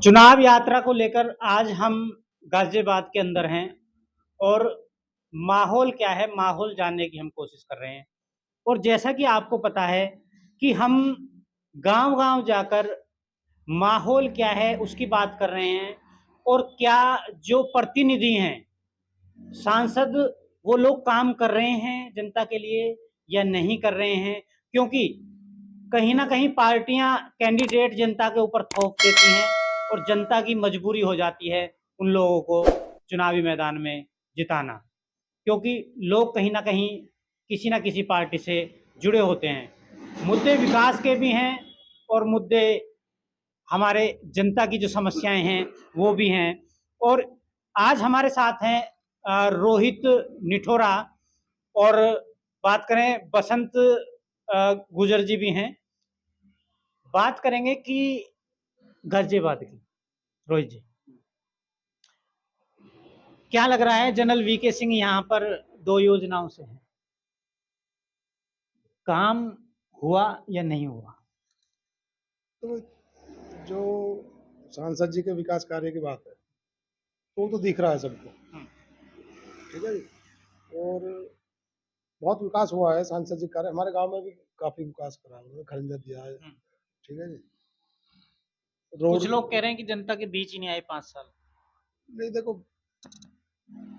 चुनाव यात्रा को लेकर आज हम गाजियाबाद के अंदर हैं और माहौल क्या है, माहौल जानने की हम कोशिश कर रहे हैं। और जैसा कि आपको पता है कि हम गांव-गांव जाकर माहौल क्या है उसकी बात कर रहे हैं और क्या जो प्रतिनिधि हैं, सांसद, वो लोग काम कर रहे हैं जनता के लिए या नहीं कर रहे हैं, क्योंकि कहीं ना कहीं पार्टियां कैंडिडेट जनता के ऊपर थोप देती हैं और जनता की मजबूरी हो जाती है उन लोगों को चुनावी मैदान में जिताना, क्योंकि लोग कहीं ना कहीं किसी ना किसी पार्टी से जुड़े होते हैं। मुद्दे विकास के भी हैं और मुद्दे हमारे जनता की जो समस्याएं हैं वो भी हैं। और आज हमारे साथ हैं रोहित निठोरा, और बात करें बसंत गुजर जी भी हैं। बात करेंगे कि गाजियाबाद की। रोहित जी, क्या लग रहा है, जनरल वीके सिंह यहाँ पर 2 योजनाओं से हैं, काम हुआ या नहीं हुआ? तो जो सांसद जी के विकास कार्य की बात है तो वो तो दिख रहा है सबको। ठीक है जी। और बहुत विकास हुआ है सांसद जी कार्य, हमारे गांव में भी काफी विकास करा है, उन्होंने खरीदा दिया है। ठीक है जी। कुछ रोड लोग कह रहे हैं कि जनता के बीच ही नहीं आए 5 साल। नहीं, देखो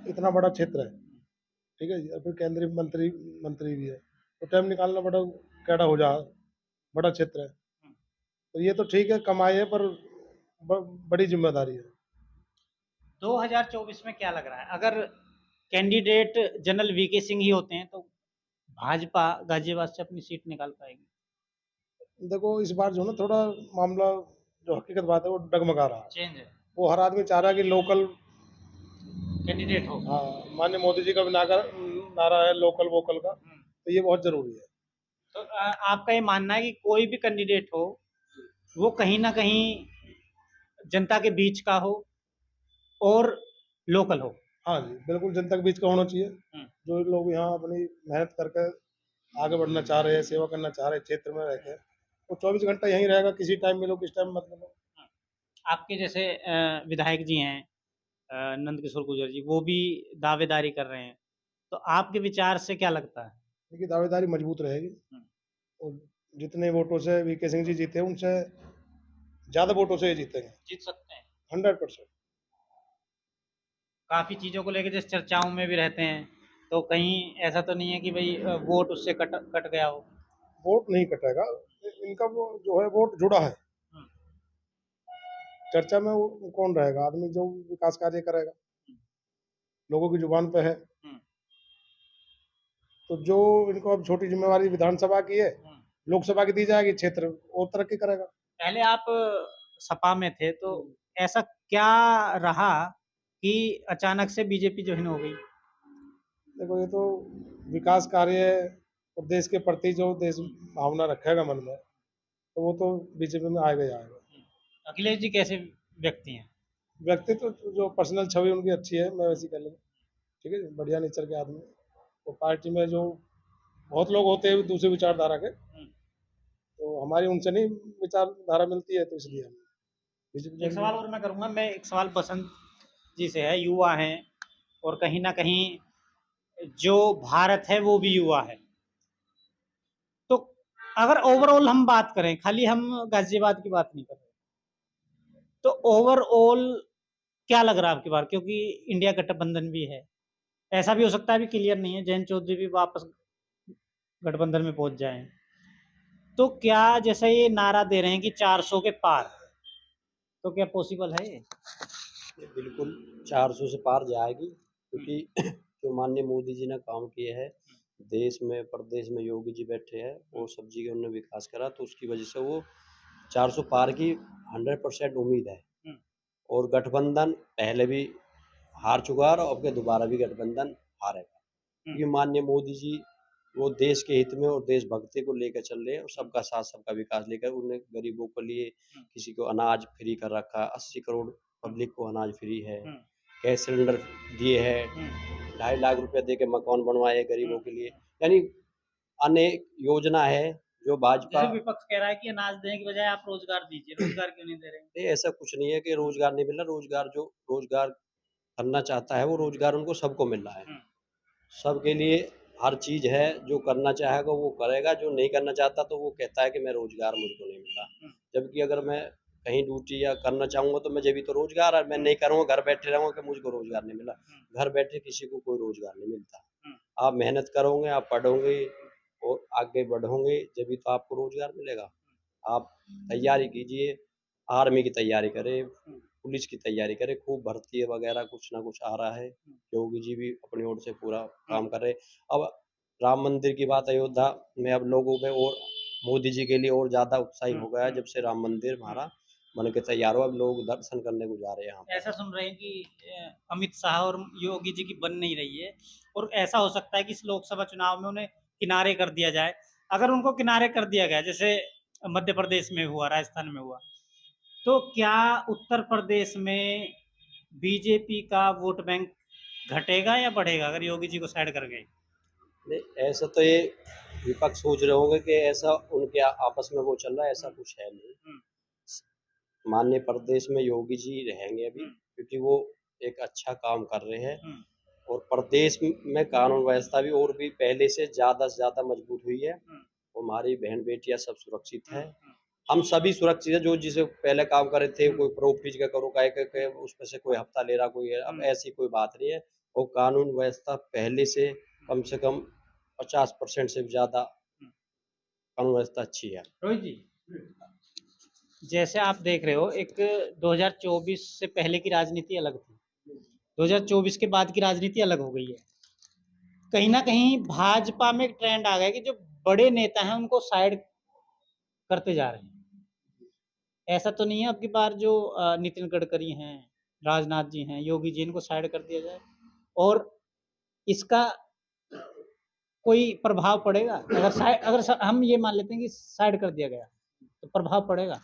इतना बड़ा क्षेत्र है। ठीक है जी। और फिर केंद्रीय मंत्री मंत्री भी है तो टाइम निकालना बड़ा कैडा हो जा, बड़ा क्षेत्र है। तो ये तो ठीक है, कमाई है, पर बड़ी जिम्मेदारी है। 2024 में क्या लग रहा है, अगर कैंडिडेट जनरल वीके सिंह ही होते हैं तो भाजपा गाजियाबाद से अपनी सीट निकाल पाएगी? देखो इस बार जो ना थोड़ा मामला, जो हकीकत बात है वो डगमगा रहा है। चेंज है, वो हर आदमी चाह रहा है कि लोकल। कैंडिडेट हो। हाँ, माननीय मोदी जी का भी नारा है लोकल वोकल का, तो ये बहुत जरूरी है। तो आपका ये मानना है कि कोई भी कैंडिडेट हो वो कहीं ना कहीं जनता के बीच का हो और लोकल हो? हाँ जी, बिल्कुल जनता के बीच का होना चाहिए। जो लोग यहाँ अपनी मेहनत करके आगे बढ़ना चाह रहे हैं, सेवा करना चाह रहे हैं क्षेत्र में रह के, वो 24 घंटा यहीं रहेगा, किसी टाइम मिलो किस टाइम मत मिलो। आपके जैसे विधायक जी हैं, नंद किशोर गुर्जर जी, वो भी दावेदारी कर रहे हैं, तो आपके विचार से क्या लगता है? देखिए दावेदारी मजबूत रहेगी। और जितने वोटों से वीके सिंह जी जीते उनसे ज्यादा वोटों से ये जीतेंगे। जीत सकते हैं। 100%। काफ़ी चीज़ों को लेके जैसे चर्चाओं में भी रहते हैं, तो कहीं ऐसा तो नहीं है कि भाई वोट उससे कट कट गया हो? वोट नहीं कटेगा, इनका वो जो है वोट जुड़ा है। हम्म, चर्चा में वो कौन रहेगा, आदमी जो विकास कार्य करेगा, लोगों की जुबान पे है। हम्म, तो जो इनको अब छोटी जिम्मेवारी विधानसभा की है, हम्म। लोकसभा की दी जाएगी, क्षेत्र और तरक्की करेगा। पहले आप सपा में थे, तो ऐसा क्या रहा कि अचानक से बीजेपी ज्वाइन हो गई? देखो ये तो विकास कार्य है, और देश के प्रति जो देश भावना रखेगा मन में, तो वो तो बीजेपी में आएगा ही आएगा। अखिलेश जी कैसे व्यक्ति हैं? व्यक्तित्व तो जो पर्सनल छवि उनकी अच्छी है, मैं वैसी कह लूँ। ठीक है, बढ़िया नेचर के आदमी। तो पार्टी में जो बहुत लोग होते हैं दूसरी विचारधारा के, तो हमारी उनसे नहीं विचारधारा मिलती है, तो इसलिए हम बीजेपी एक ज्वाइन सवाल किया। और मैं करूंगा, मैं एक सवाल बसंत जी से है, युवा हैं और कहीं ना कहीं जो भारत है वो भी युवा है, तो अगर ओवरऑल हम बात करें, खाली हम गाजियाबाद की बात नहीं कर रहे, तो ओवरऑल क्या लग रहा है आपकी बार, क्योंकि इंडिया गठबंधन भी है, ऐसा भी हो सकता है भी क्लियर नहीं है, जयंत चौधरी भी वापस गठबंधन में पहुंच जाए, तो क्या जैसे ये नारा दे रहे हैं कि 400 के पार, तो क्या पॉसिबल है ये? ये बिल्कुल 400 से पार जाएगी, क्योंकि जो माननीय मोदी जी ने काम किए हैं, देश में प्रदेश में योगी जी बैठे हैं और सब जगह उन्होंने विकास करा, तो उसकी वजह से वो 400 पार की 100% उम्मीद है। और गठबंधन पहले भी हार चुका है और अब के दोबारा भी गठबंधन हारेगा, क्योंकि माननीय मोदी जी वो देश के हित में और देशभक्ति को लेकर चल रहे हैं, और सबका साथ सबका विकास लेकर उन्हें गरीबों के लिए किसी को अनाज फ्री कर रखा है, 80 करोड़ पब्लिक को अनाज फ्री है, गैस सिलेंडर दिए हैं, 2.5 लाख रुपए दे के मकान बनवाए गरीबों के लिए, यानी अनेक योजना है जो भाजपा जैसे विपक्ष कह रहा है कि अनाज देने की बजाय आप रोजगार दीजिए, रोजगार क्यों नहीं दे रहे हैं? नहीं, ऐसा कुछ नहीं है कि रोज़गार नहीं मिल रहा, रोज़गार जो रोज़गार करना चाहता है, वो रोज़गार उनको सबको मिल रहा है। हुँ, सबके लिए हर चीज़ है, जो करना चाहेगा वो करेगा, जो नहीं करना चाहता तो वो कहता है कि मैं रोज़गार मुझको नहीं मिल रहा। हुँ, जबकि अगर मैं कहीं ड्यूटी या करना चाहूँगा तो मुझे भी तो रोज़गार है, मैं नहीं करूँगा, घर बैठे रहूँगा कि मुझको रोज़गार नहीं मिला। हुँ, घर बैठे किसी को कोई रोज़गार नहीं मिलता। हुँ, आप मेहनत करोगे, आप पढ़ोगे और आगे बढ़ोगे, जभी तो आपको रोज़गार मिलेगा। आप तैयारी कीजिए, आर्मी की तैयारी करें, हुँ, पुलिस की तैयारी करें, खूब भर्ती वगैरह कुछ ना कुछ आ रहा है। हुँ, योगी जी भी अपनी ओर से पूरा हुँ, काम कर रहे हैं। अब राम मंदिर की बात अयोध्या में अब लोगों में और मोदी जी के लिए और ज़्यादा उत्साही हुँ, हो गया है, हुँ, जब से राम मंदिर हुँ। हमारा बन के तैयार हुआ, अब लोग दर्शन करने को जा रहे हैं यहाँ पर। ऐसा सुन रहे हैं कि अमित शाह और योगी जी की बन नहीं रही है और ऐसा हो सकता है कि इस लोकसभा चुनाव में उन्हें किनारे कर दिया जाए। अगर उनको किनारे कर दिया गया, जैसे मध्य प्रदेश में हुआ, राजस्थान में हुआ, तो क्या उत्तर प्रदेश में बीजेपी का वोट बैंक घटेगा या बढ़ेगा अगर योगी जी को साइड कर गए? नहीं, ऐसा तो ये विपक्ष सोच रहे होंगे कि ऐसा उनके आपस में वो चल रहा है, ऐसा हुँ, कुछ है नहीं। हुँ, माननीय प्रदेश में योगी जी रहेंगे अभी, हुँ, क्योंकि वो एक अच्छा काम कर रहे हैं हुँ, और प्रदेश में कानून व्यवस्था भी और भी पहले से ज़्यादा मजबूत हुई है। हुँ, और हमारी बहन-बेटियाँ सब सुरक्षित हुँ, हैं। हुँ, हम सभी सुरक्षित हैं, जो जिसे पहले काम कर रहे थे, हुँ, कोई प्रॉपर्टी का करो काहे के उसमें से कोई हफ्ता ले रहा कोई है, अब हुँ, ऐसी कोई बात नहीं है। और कानून व्यवस्था पहले से कम 50% से भी ज़्यादा हुँ। कानून व्यवस्था अच्छी है। रोहित जी, जैसे आप देख रहे हो, एक 2024 से पहले की राजनीति अलग थी। 2024 के बाद की राजनीति अलग हो गई है। कहीं न कहीं भाजपा में एक ट्रेंड आ गया है कि जो बड़े नेता हैं उनको साइड करते जा रहे हैं। ऐसा तो नहीं है अब की बार जो नितिन गडकरी हैं, राजनाथ जी हैं, योगी जी इनको साइड कर दिया जाए और इसका कोई प्रभाव पड़ेगा? अगर हम ये मान लेते हैं कि साइड कर दिया गया, तो प्रभाव पड़ेगा?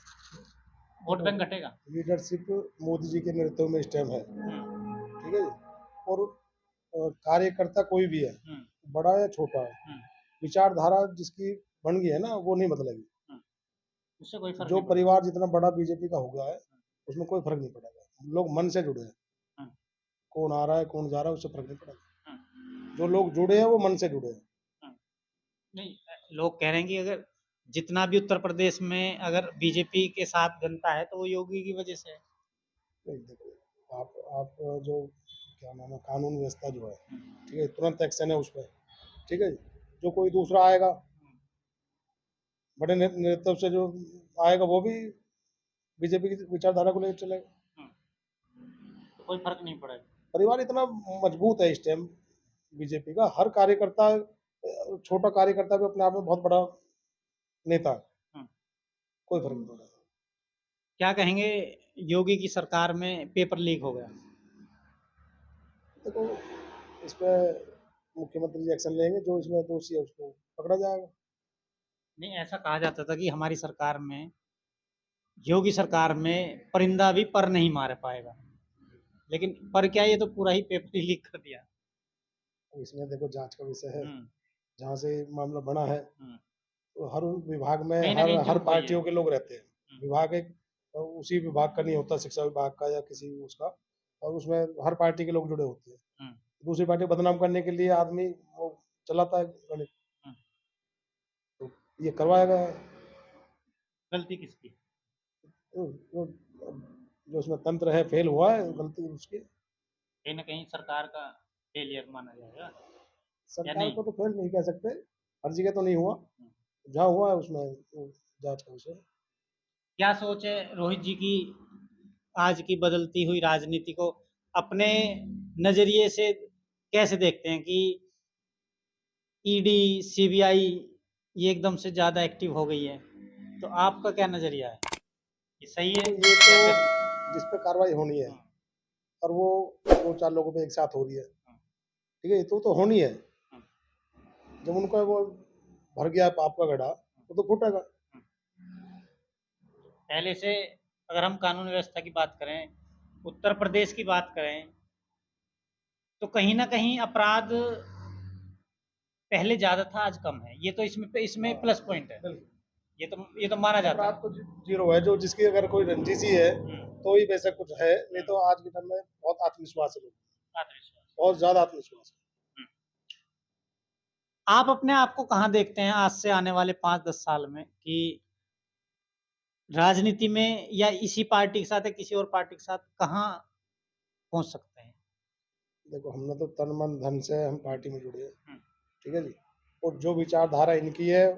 वोट देखो, बैंक घटेगा? लीडरशिप मोदी जी के नेतृत्व में इस टाइम है, हुँ, ठीक है जी। और कार्यकर्ता कोई भी है, हुँ, बड़ा या छोटा है, हुँ, विचारधारा जिसकी बन गई है ना, वो नहीं बदलेगी। हुँ। उससे कोई फ़र्क जो नहीं पड़ेगा। परिवार जितना बड़ा बीजेपी का हो गया है, उसमें कोई फर्क नहीं पड़ेगा। लोग मन से जुड़े हैं, हुँ, कौन आ रहा है कौन जा रहा है उससे फर्क नहीं पड़ेगा। हुँ, जो लोग जुड़े हैं वो मन से जुड़े हैं। हुँ। नहीं लोग कह रहे हैं कि अगर जितना भी उत्तर प्रदेश में अगर बीजेपी के साथ जनता है, तो वो योगी की वजह से है। नहीं, देखो, आप जो क्या नाम है, कानून व्यवस्था जो है, हुँ, ठीक है, तुरंत एक्शन है उस पर, ठीक है। जो कोई दूसरा आएगा, हुँ, बड़े नेतृत्व से जो आएगा, वो भी बीजेपी की विचारधारा को लेकर चलेगा। हुँ। तो कोई फ़र्क नहीं पड़ेगा। परिवार इतना मजबूत है इस टाइम बीजेपी का, हर कार्यकर्ता, छोटा कार्यकर्ता भी अपने आप में बहुत बड़ा नेता है, हुँ। कोई फर्क नहीं पड़ेगा। क्या कहेंगे योगी की सरकार में पेपर लीक हो गया? देखो, इस पे मुख्यमंत्री जी एक्शन लेंगे, जो इसमें दोषी है उसको पकड़ा जाएगा। नहीं ऐसा कहा जाता था कि हमारी सरकार में योगी सरकार में परिंदा भी पर नहीं मार पाएगा। लेकिन पर क्या ये तो पूरा ही पेपर ही लीक कर दिया। तो इसमें देखो, जांच का विषय है, हुँ, जहाँ से मामला बना है, हुँ। तो हर विभाग में कहीं न हर कहीं हर चूक हुई है। पार्टियों के लोग रहते हैं। हुँ, विभाग एक उसी विभाग का नहीं होता, शिक्षा विभाग का या किसी उसका, और उसमें हर पार्टी के लोग जुड़े होते हैं। हुँ, दूसरी पार्टी को बदनाम करने के लिए आदमी वो चलाता है गणित, हुँ। तो ये करवाया गया है। गलती किसकी? जो उसमें तंत्र है फेल हुआ है, गलती उसकी। कहीं न कहीं सरकार का फेलियर माना जाएगा या सरकार नहीं? को तो फेल नहीं कह सकते, हर जगह तो नहीं हुआ, हुँ। जहाँ हुआ है उसमें वो जांच का विषय है। क्या सोच है रोहित जी की आज की बदलती हुई राजनीति को अपने नज़रिए से कैसे देखते हैं कि ईडी, सीबीआई ये एकदम से ज़्यादा एक्टिव हो गई है। तो आपका क्या नज़रिया है? ये सही है देखो, ये या फिर तो जिस पे कार्रवाई होनी है, हुँ, और वो 2-4 लोगों पे एक साथ हो रही है, हुँ, ठीक है, तो होनी है। हुँ, जब उनका वो भर गया पाप का गड्ढा, तो फूटेगा। हुँ। पहले से अगर हम कानून व्यवस्था की बात करें, उत्तर प्रदेश की बात करें, तो कहीं न कहीं अपराध पहले ज्यादा था, आज कम है, ये तो इसमें हाँ, प्लस पॉइंट है, बिल्कुल। ये तो माना जाता है। अपराध तो जीरो है, जो जिसकी अगर कोई रंजिश ही है तो ही वैसा कुछ है, नहीं तो आज के टाइम में बहुत आत्मविश्वास है लोग, आत्मविश्वास। बहुत ज्यादा आत्मविश्वास है। आप अपने आप को कहाँ देखते हैं आज से आने वाले 5-10 साल में, कि राजनीति में, या इसी पार्टी के साथ या किसी और पार्टी के साथ कहाँ पहुंच सकते हैं? देखो, हमने तो तन मन धन से हम पार्टी में जुड़े हैं, हम्म। ठीक है जी, और जो विचारधारा इनकी है